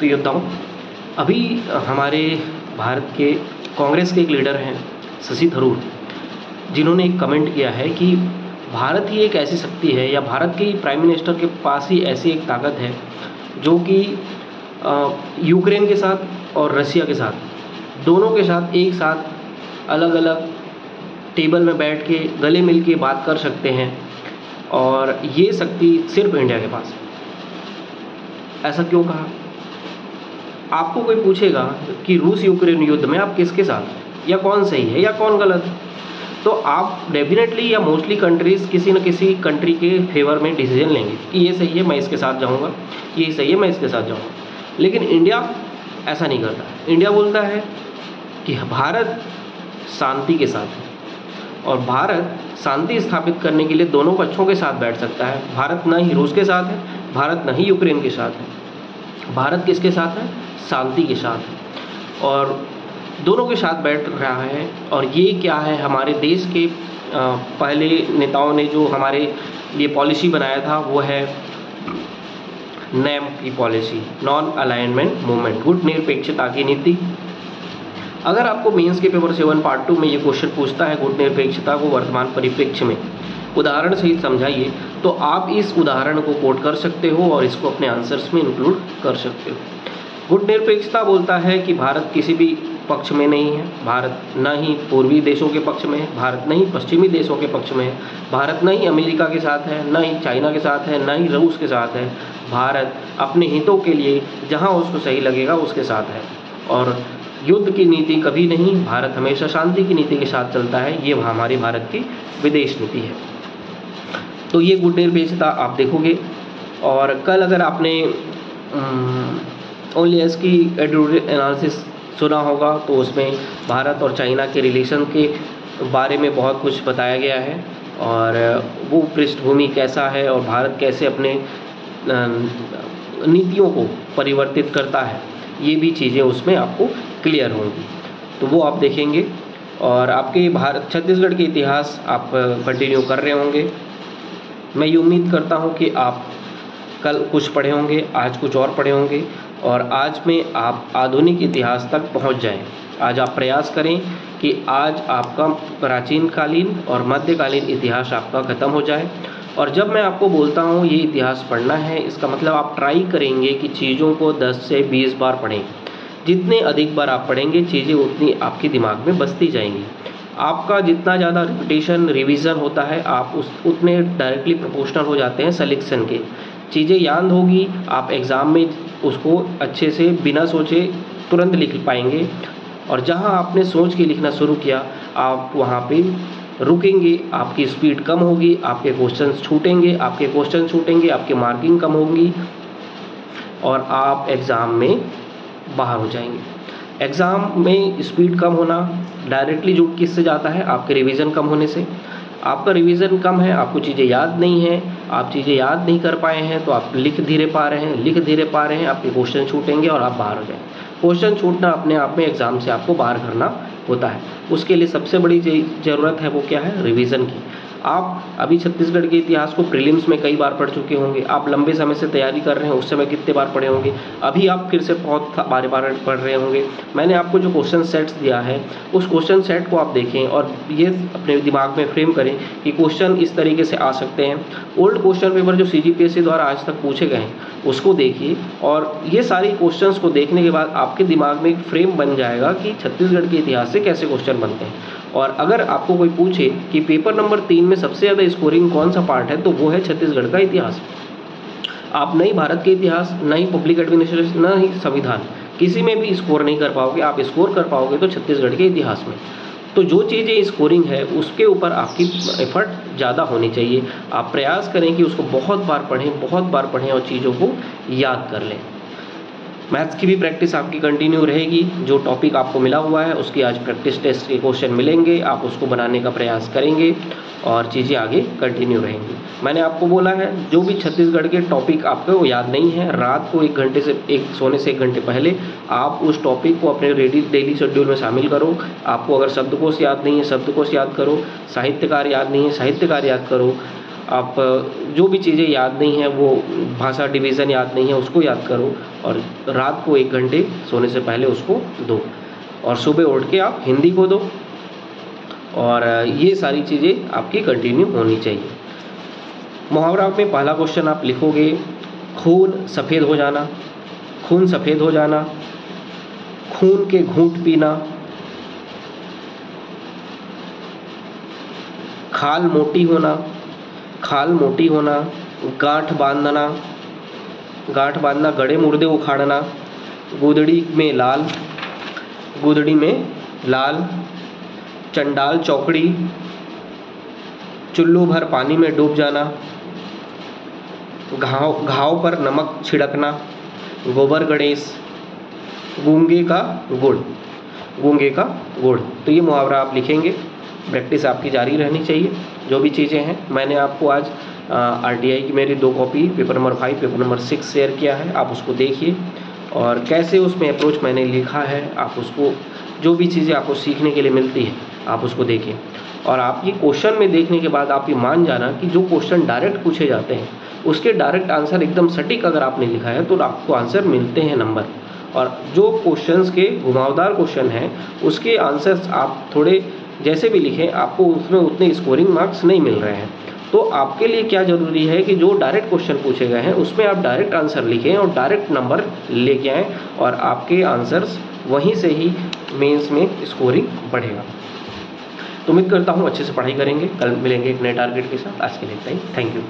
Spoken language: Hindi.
तो योद्धाओं, अभी हमारे भारत के कांग्रेस के एक लीडर हैं शशि थरूर, जिन्होंने एक कमेंट किया है कि भारत ही एक ऐसी शक्ति है या भारत के प्राइम मिनिस्टर के पास ही ऐसी एक ताकत है जो कि यूक्रेन के साथ और रशिया के साथ दोनों के साथ एक साथ अलग अलग टेबल में बैठ के गले मिल के बात कर सकते हैं, और ये शक्ति सिर्फ इंडिया के पास है। ऐसा क्यों कहा? आपको कोई पूछेगा कि रूस यूक्रेन युद्ध में आप किसके साथ हैं, या कौन सही है या कौन गलत है, तो आप डेफिनेटली या मोस्टली कंट्रीज किसी न किसी कंट्री के फेवर में डिसीजन लेंगे कि ये सही है मैं इसके साथ जाऊंगा, ये सही है मैं इसके साथ जाऊंगा। लेकिन इंडिया ऐसा नहीं करता। इंडिया बोलता है कि भारत शांति के साथ है, और भारत शांति स्थापित करने के लिए दोनों पक्षों के साथ बैठ सकता है। भारत न ही रूस के साथ है, भारत न ही यूक्रेन के साथ है, भारत किसके साथ है? शांति के साथ है, और दोनों के साथ बैठ रहा है। और ये क्या है, हमारे देश के पहले नेताओं ने जो हमारे लिए पॉलिसी बनाया था वो है नैम की पॉलिसी, नॉन अलाइनमेंट मूवमेंट, गुट निरपेक्षता की नीति। अगर आपको मेंस के पेपर 7 पार्ट 2 में ये क्वेश्चन पूछता है गुट निरपेक्षता को वर्तमान परिप्रेक्ष्य में उदाहरण सहित समझाइए, तो आप इस उदाहरण को कोट कर सकते हो और इसको अपने आंसर्स में इंक्लूड कर सकते हो। गुट निरपेक्षता बोलता है कि भारत किसी भी पक्ष में नहीं है, भारत न ही पूर्वी देशों के पक्ष में है, भारत न ही पश्चिमी देशों के पक्ष में है, भारत न ही अमेरिका के साथ है, न ही चाइना के साथ है, न ही रूस के साथ है। भारत अपने हितों के लिए जहां उसको सही लगेगा उसके साथ है, और युद्ध की नीति कभी नहीं, भारत हमेशा शांति की नीति के साथ चलता है। ये हमारी भारत की विदेश नीति है। तो ये गुट निरपेक्षता आप देखोगे। और कल अगर आपने ओनली एस की एडिटोरियल एनालिसिस सुना होगा तो उसमें भारत और चाइना के रिलेशन के बारे में बहुत कुछ बताया गया है, और वो पृष्ठभूमि कैसा है और भारत कैसे अपने नीतियों को परिवर्तित करता है, ये भी चीज़ें उसमें आपको क्लियर होंगी, तो वो आप देखेंगे। और आपके भारत छत्तीसगढ़ के इतिहास आप कंटिन्यू कर रहे होंगे। मैं ये उम्मीद करता हूँ कि आप कल कुछ पढ़े होंगे, आज कुछ और पढ़े होंगे, और आज में आप आधुनिक इतिहास तक पहुँच जाएं। आज आप प्रयास करें कि आज आपका प्राचीन कालीन और मध्यकालीन इतिहास आपका ख़त्म हो जाए। और जब मैं आपको बोलता हूँ ये इतिहास पढ़ना है, इसका मतलब आप ट्राई करेंगे कि चीज़ों को 10 से 20 बार पढ़ें। जितने अधिक बार आप पढ़ेंगे चीज़ें उतनी आपके दिमाग में बसती जाएंगी। आपका जितना ज़्यादा रिपीटेशन रिवीजन होता है आप उतने डायरेक्टली प्रोपोर्शनल हो जाते हैं सिलेक्शन के। चीज़ें याद होगी, आप एग्ज़ाम में उसको अच्छे से बिना सोचे तुरंत लिख पाएंगे, और जहां आपने सोच के लिखना शुरू किया आप वहां पे रुकेंगे, आपकी स्पीड कम होगी, आपके क्वेश्चन छूटेंगे, आपकी मार्किंग कम होगी, और आप एग्ज़ाम में बाहर हो जाएंगे। एग्ज़ाम में स्पीड कम होना डायरेक्टली जुड़ किससे जाता है? आपके रिवीजन कम होने से। आपका रिवीजन कम है, आपको चीज़ें याद नहीं है, आप चीज़ें याद नहीं कर पाए हैं, तो आप लिख धीरे पा रहे हैं, आपके क्वेश्चन छूटेंगे और आप बाहर हो जाएंगे। क्वेश्चन छूटना अपने आप में एग्ज़ाम से आपको बाहर करना होता है। उसके लिए सबसे बड़ी ज़रूरत है वो क्या है? रिवीजन की। आप अभी छत्तीसगढ़ के इतिहास को प्रीलिम्स में कई बार पढ़ चुके होंगे, आप लंबे समय से तैयारी कर रहे हैं, उस समय कितने बार पढ़े होंगे, अभी आप फिर से बहुत बार पढ़ रहे होंगे। मैंने आपको जो क्वेश्चन सेट्स दिया है उस क्वेश्चन सेट को आप देखें और ये अपने दिमाग में फ्रेम करें कि क्वेश्चन इस तरीके से आ सकते हैं। ओल्ड क्वेश्चन पेपर जो CGPSC द्वारा आज तक पूछे गए हैं उसको देखिए, और ये सारी क्वेश्चंस को देखने के बाद आपके दिमाग में एक फ्रेम बन जाएगा कि छत्तीसगढ़ के इतिहास से कैसे क्वेश्चन बनते हैं। और अगर आपको कोई पूछे कि पेपर नंबर 3 में सबसे ज़्यादा स्कोरिंग कौन सा पार्ट है, तो वो है छत्तीसगढ़ का इतिहास। आप नहीं भारत के इतिहास, न ही पब्लिक एडमिनिस्ट्रेशन, न ही संविधान, किसी में भी स्कोर नहीं कर पाओगे। आप स्कोर कर पाओगे तो छत्तीसगढ़ के इतिहास में। तो जो चीज़ें स्कोरिंग है उसके ऊपर आपकी एफर्ट ज़्यादा होनी चाहिए। आप प्रयास करें कि उसको बहुत बार पढ़ें और चीज़ों को याद कर लें। मैथ्स की भी प्रैक्टिस आपकी कंटिन्यू रहेगी। जो टॉपिक आपको मिला हुआ है उसकी आज प्रैक्टिस टेस्ट के क्वेश्चन मिलेंगे, आप उसको बनाने का प्रयास करेंगे और चीज़ें आगे कंटिन्यू रहेंगी। मैंने आपको बोला है जो भी छत्तीसगढ़ के टॉपिक आपको याद नहीं है, रात को सोने से 1 घंटे पहले आप उस टॉपिक को अपने डेली शेड्यूल में शामिल करो। आपको अगर शब्दकोश याद नहीं है, शब्दकोश याद करो, साहित्यकार याद नहीं है, साहित्यकार याद करो। आप जो भी चीज़ें याद नहीं है, वो भाषा डिवीज़न याद नहीं है, उसको याद करो और रात को 1 घंटे सोने से पहले उसको दो और सुबह उठ के आप हिंदी को दो और ये सारी चीज़ें आपकी कंटिन्यू होनी चाहिए। मुहावरा में पहला क्वेश्चन आप लिखोगे, खून सफ़ेद हो जाना, खून सफ़ेद हो जाना, खून के घूंट पीना, खाल मोटी होना, खाल मोटी होना, गांठ बांधना, गांठ बांधना, गड़े मुर्दे उखाड़ना, गुदड़ी में लाल, गुदड़ी में लाल, चंडाल चौकड़ी, चुल्लू भर पानी में डूब जाना, घाव पर नमक छिड़कना, गोबर गणेश, गूंगे का गुड़, गूंगे का गुड़। तो ये मुहावरा आप लिखेंगे, प्रैक्टिस आपकी जारी रहनी चाहिए। जो भी चीज़ें हैं मैंने आपको आज RTI की मेरी 2 copy paper number 5 paper number 6 share किया है, आप उसको देखिए और कैसे उसमें अप्रोच मैंने लिखा है आप उसको, जो भी चीज़ें आपको सीखने के लिए मिलती है आप उसको देखें। और आप ये क्वेश्चन में देखने के बाद आप ये मान जाना कि जो क्वेश्चन डायरेक्ट पूछे जाते हैं उसके डायरेक्ट आंसर एकदम सटीक अगर आपने लिखा है तो आपको आंसर मिलते हैं नंबर, और जो क्वेश्चंस के घुमावदार क्वेश्चन हैं उसके आंसर्स आप थोड़े जैसे भी लिखें आपको उसमें उतने स्कोरिंग मार्क्स नहीं मिल रहे हैं। तो आपके लिए क्या ज़रूरी है कि जो डायरेक्ट क्वेश्चन पूछे गए हैं उसमें आप डायरेक्ट आंसर लिखें और डायरेक्ट नंबर लेके आएँ और आपके आंसर्स वहीं से ही मेंस में स्कोरिंग बढ़ेगा। तो उम्मीद करता हूँ अच्छे से पढ़ाई करेंगे, कल मिलेंगे एक नए टारगेट के साथ। आज के लिए इतना ही, थैंक यू।